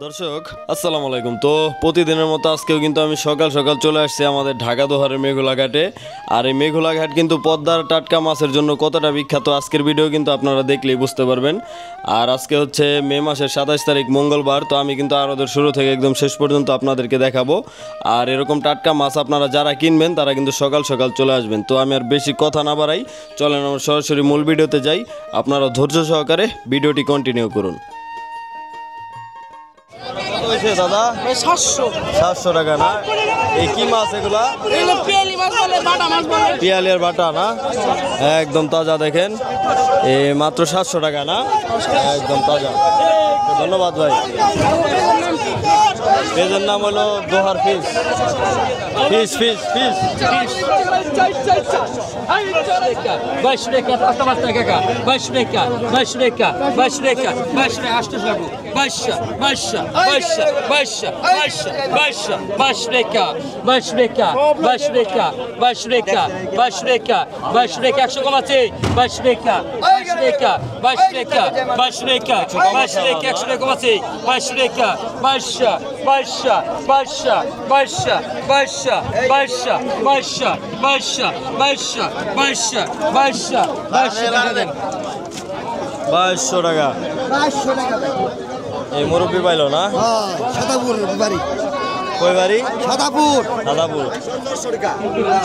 দর্শক আসসালামু আলাইকুম। তো প্রতিদিনের মতো আজকেও কিন্তু আমি সকাল সকাল চলে আসছি আমাদের ঢাকা দোহারের মেঘলা ঘাটে। আর এই মেঘলা ঘাট কিন্তু পদ্মার টাটকা মাছের জন্য কতটা বিখ্যাত আজকের ভিডিও কিন্তু আপনারা দেখলেই বুঝতে পারবেন। আর আজকে হচ্ছে মে মাসের 27 তারিখ মঙ্গলবার। তো আমি কিন্তু আরদের শুরু থেকে একদম শেষ পর্যন্ত আপনাদেরকে দেখাবো। আর এরকম টাটকা মাছ আপনারা যারা কিনবেন তারা কিন্তু সকাল সকাল চলে আসবেন। তো আমি আর বেশি কথা না বাড়াই, চলেন আমরা সরাসরি মূল ভিডিওতে যাই। আপনারা ধৈর্য সহকারে ভিডিওটি কন্টিনিউ করুন। দাদা 700 টাকা না? এই কি মাছ এগুলা? পিয়ালি আর বাটা না? একদম তাজা, দেখেন এই মাত্র 700 টাকা না? একদম তাজা। ধন্যবাদ ভাই। পেজের নাম হলো দোহার ফিশ। ফিশ ফিশ ফিশ 22 টাকা 5 টাকা 22 টাকা 22 টাকা 22 টাকা 22 টাকা 8 টাকা 22 22 22 22 22 টাকা 22 টাকা 22 টাকা 22 টাকা 22 টাকা 22 টাকা 100 কম আছে 22 টাকা 22 টাকা 22 টাকা 22 টাকা 22 টাকা 100 টাকা কম আছে 22 টাকা 22 22 22 22 22 22 22 টাকা দেন। 2200 টাকা। এই মুরব্বী পাইলো না? সাদাপুর বাড়ি। কই বাড়ি? সাদাপুর। সাদাপুর। 1700 টাকা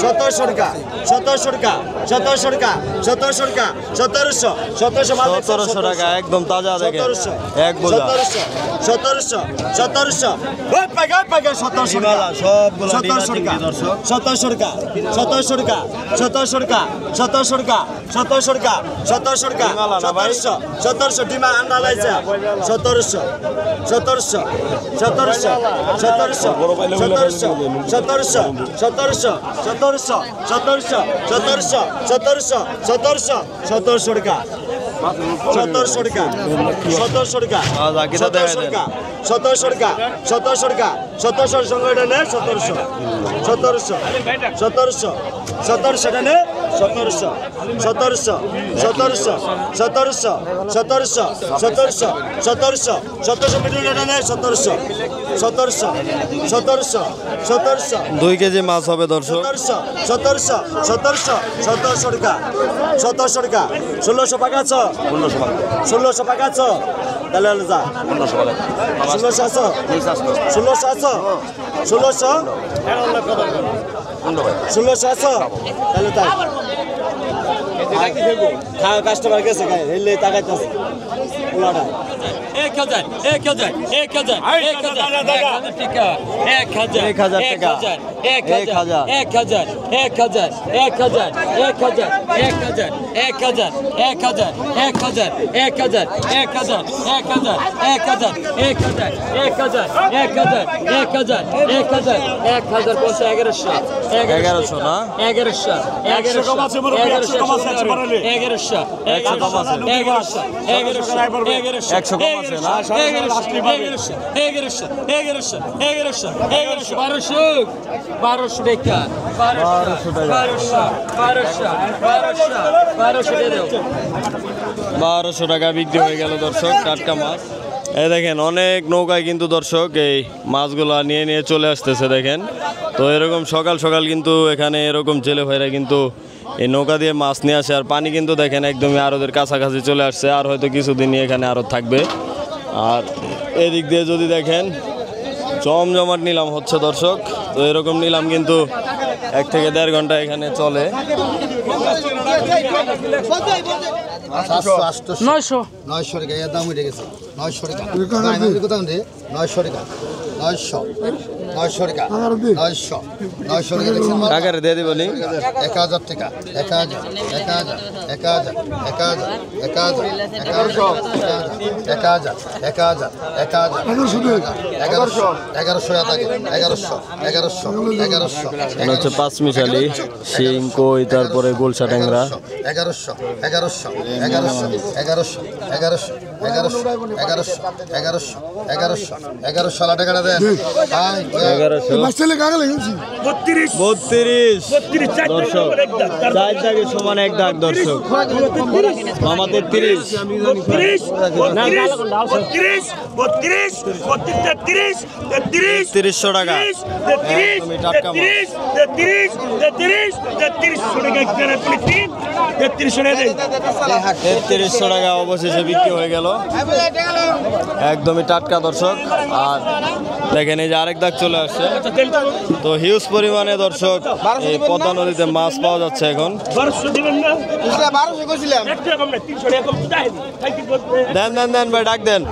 1700 টাকা 1700 টাকা 1700 টাকা 1700 টাকা 1700 1700 টাকা একদম তাজা, দেখেন এক বোঝা 1700 1700 ওই পাগা 1700 টাকা সবগুলো 1700 টাকা 1700 টাকা 1700 টাকা 1700 টাকা 1700 টাকা 1700 টাকা 1700 টাকা 1700 ডিমা আন্ডা লাইছে 1700 1700 1700 1700 1700 1700 1700 1700 1700 1700 1700 1700 1700 টাকা 1700 টাকা 1700 টাকা 1700 টাকা 1700 টাকা 1700 টাকা 1700 সঙ্গে এটা নে 1700 1700 1700 1700 এটা নে 1700 1700 1700 1700 1700 1700 1700 1700 মিটার এটা নে 1700 1700 1700 1700 2 কেজি মাছ হবে দর্শক। 1700 1700 1700 টাকা 1700 টাকা 1600 টাকা আছে 1600 টাকা আছে তাহলে যা 1600 আছে 1600 আছে 1600 1600 আছে তাহলে তাই খাওয়া কাস্টমার গেছে গায়ে হেললে তাকাইতেছে ওলাটা 1000 1000 1000 1000 টাকা 1000 টাকা 1000 1000 1000 1000 1000 1000 1000 1000 1000 1000 1000 1100 না? 1100 কম আছে বড় 100 কম আছে 1100 100 কম আছে 1100 100 কম আছে না? 1200 টাকা বিক্রি হয়ে গেল দর্শক টাটকা মাছ। এই দেখেন অনেক নৌকায় কিন্তু দর্শক এই মাছগুলো নিয়ে নিয়ে চলে আসতেছে দেখেন। তো এরকম সকাল সকাল কিন্তু এখানে এরকম জেলে ভাইরা কিন্তু এই নৌকা দিয়ে মাছ নিয়ে আসে। আর পানি কিন্তু দেখেন একদমই আরদের কাছাকাছি চলে আসছে, আর হয়তো কিছুদিনই এখানে আরো থাকবে। আর এদিক দিয়ে যদি দেখেন জমজমাট নিলাম হচ্ছে দর্শক। তো এরকম নিলাম কিন্তু 1 থেকে 1.5 ঘন্টা এখানে চলে। 900 টাকা এর দাম উঠে গেছে 900 টাকা 900 টাকা 900 টাকা 900 টাকা টাকারে দিয়ে দিই বলি 1000 টাকা 1000 1000 1000 1000 1000 1100 1000 1100 এটা হচ্ছে পাঁচমিশালি শিং কই, তারপরে গোলসা ট্যাংরা 1100 1100 1100 1100 1100 1100 1100 1100 1100 টাকাটা দেন 32 দর্শক 4 দাগের সমান 1 দাগ দর্শক। মামা 33 32, 33, 3300 টাকা। একদমই টাটকা মাছ। 3300 টাকা অবশেষে বিক্রি হয়ে গেল। একদমই টাটকা দর্শক। আর দেখেন এই যে আরেক দাগ চলে আসছে। তো হিউজ পরিমাণে দর্শক এই পদ্মা নদীতে মাছ পাওয়া যাচ্ছে এখন। দেন দেন দেন ভাই, ডাক দেন।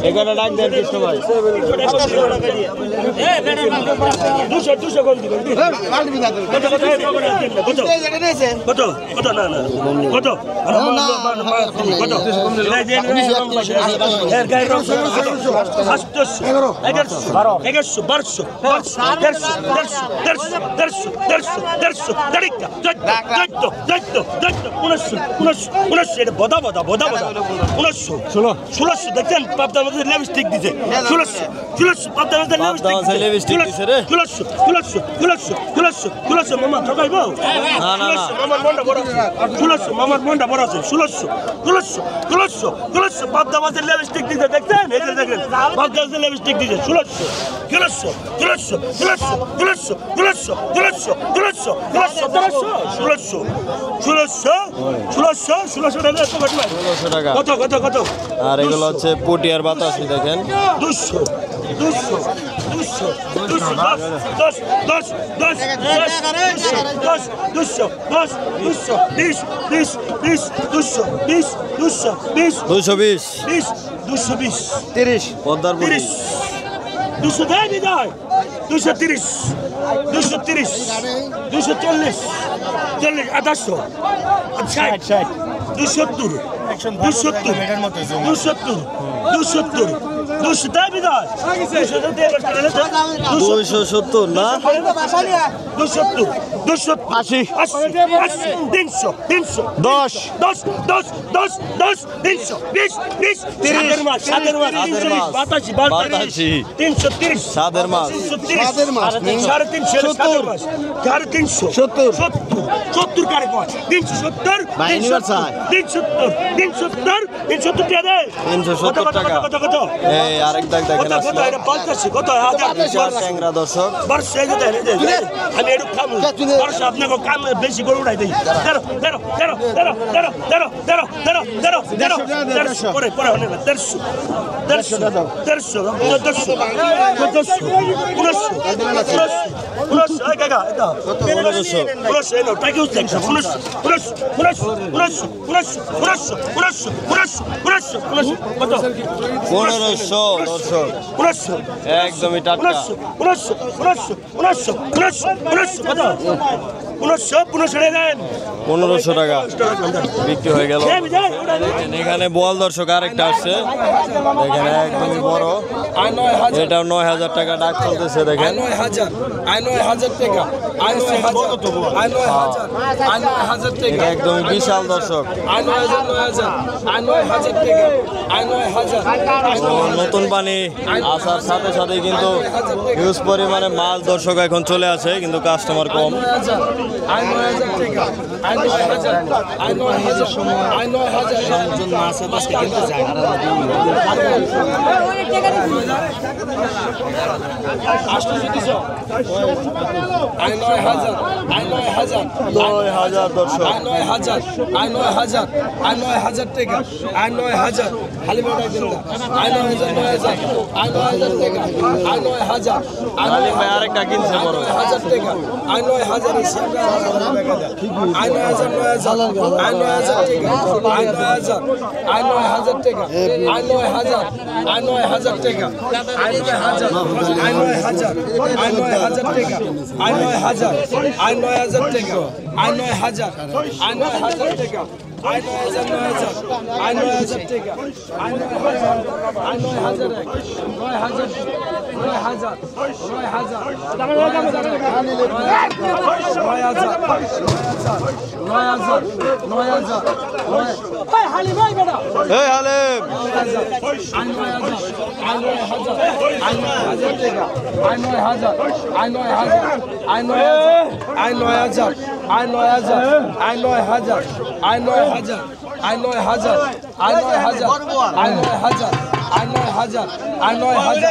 এখানে ডাক দেন কৃষ্ণ ভাই। দেখছেন পাবদা আমাদের লিপস্টিক দিছে 1600 পাবদা আমাদের লিপস্টিক দিছে রে 1600 মামা ঠকাইবো না না না, মামার মনটা বড় 1600 মামার মনটা বড় আছে 1600 পাবদা আমাদের লিপস্টিক দিছে দেখছেন এই যে দেখেন পাবদা আমাদের লিপস্টিক দিছে 1600 টাকা। কত কত কত আর এগুলো হচ্ছে পুটিয়ার বাতাসি দেখেন। 200 30 পদ্মার পুটি 230 240 800 60 270 দাবি দাস 270 না 280 300 10 সাদের মাছ 330 সাদের মাছ। 70 কারে কয় 370 370 টাকা। এই আরেক দাগ দেখেন আসলো। বিশাল ট্যাংরা দর্শক। আমি একটু খাবো আপনাকে কাম বেশি করে উঠাই দিই 13 পরে অনেক 1500 দর্শক। একদমই টাটকা। 1500 টাকা বিক্রি হয়ে গেল। এখানে বল দর্শক আরেকটা আসছে দেখেন, একদমই বড়। এটাও 9000 টাকা ডাক চলতেছে দেখেন। 9000 টাকা, 9000 টাকা, এটা একদমই বিশাল দর্শক। 9000 টাকা, 9000 নতুন পানি আসার সাথে সাথে কিন্তু হিউজ পরিমাণে মাছ দর্শক এখন চলে আসে, কিন্তু কাস্টমার কম। 9000 টাকা, 9000 মাছ আছে কিন্তু যায় না। 9000 দর্শক। 9000 টাকা, 9000 হালিমা টাকা, 9000 টাকা, 9000 আলিম ভাই আরেকটা কিনছে বড়। 9000 টাকা, 9000 এই হালিম আই 9000 আই 9000 আই 9000 আই 9000 আই 9000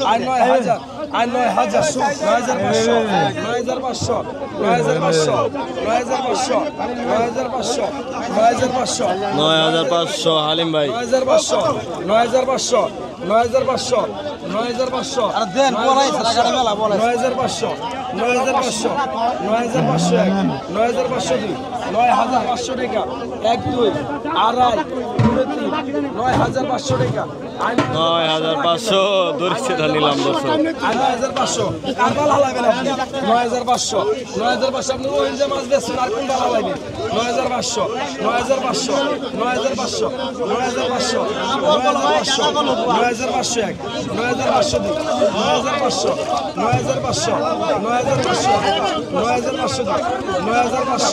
আই 9000 আই 9000 9500 9500 9500 9500 9500 9500 হালিম ভাই 9500 9500 9500 9500 আর দেন বলাই সারা মেলা বলাই 9500 9500 9500 9500 9500 টাকা 1 2 আড়াই 9500 টাকা 9500 দরিদ্রতা নিলাম দর্শক 9500 আর বাল হালাবেন আপনি 9500 9500 আপনি ওই যে মাছ বেচছেন আর কোন বাল হালাবেন 9500 9500 9500 9500 9500 9500 9500 9500 9500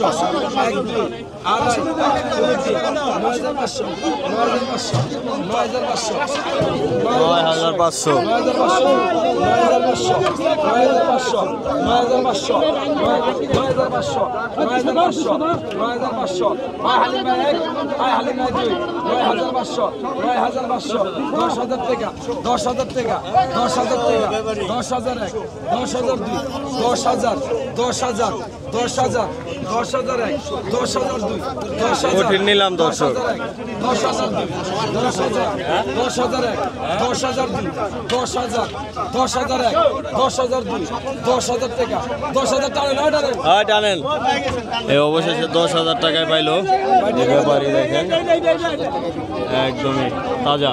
1 2 আড়াই 9500 কঠিন নিলাম দর্শক 10,000 টাকা 10,000 টাকা হ্যাঁ টানেন এই অবশেষে 10,000 টাকায় পাইলো এই ব্যাপারী দেখেন একদমই তাজা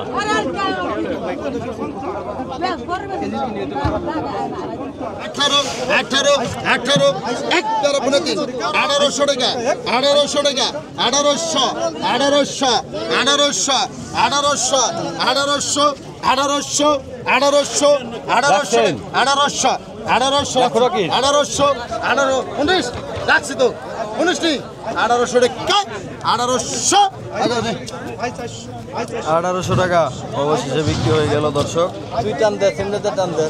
1800 টাকা অবশেষে বিক্রি হয়ে গেল দর্শক তুই টান দে সিমনেতে টান দে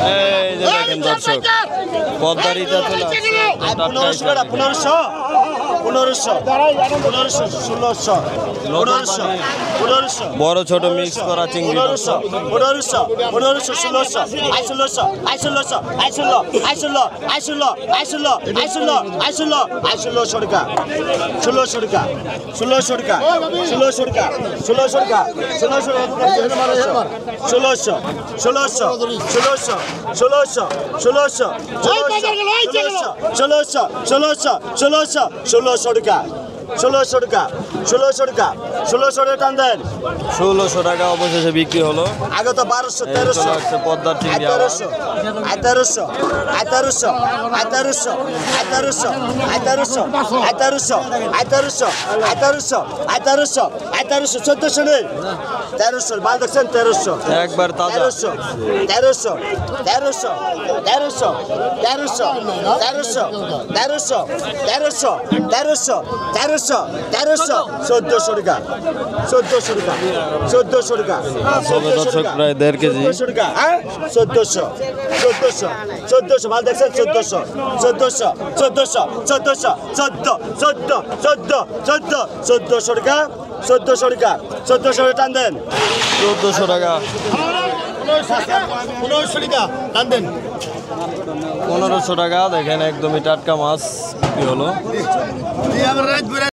এই যে দেখেন দর্শক পদ্মারিটা চলে আসছে টাটকা 1500 বড় ছোট মিক্স করা চিংড়ি দর্শক 1600 টাকা টান দেন 1600 টাকা অবশেষে বিক্রি হলো আগে তো 1200 1300 আসছে পদ্মার চিংড়ি আবার 1800 1400 নেই 1300 মাল দেখছেন 1300 একবার তাজা 1400 টাকা 1400 টাকা হবে দর্শক প্রায় 1.5 কেজি 1400 টাকা হ্যাঁ 1400 মাল দেখছেন 1400 টাকা 1400 টাকা টান দেন 1400 টাকা 1500 টাকা টান দেন 1500 টাকা দেখেন একদমই টাটকা মাছ বিক্রি হলো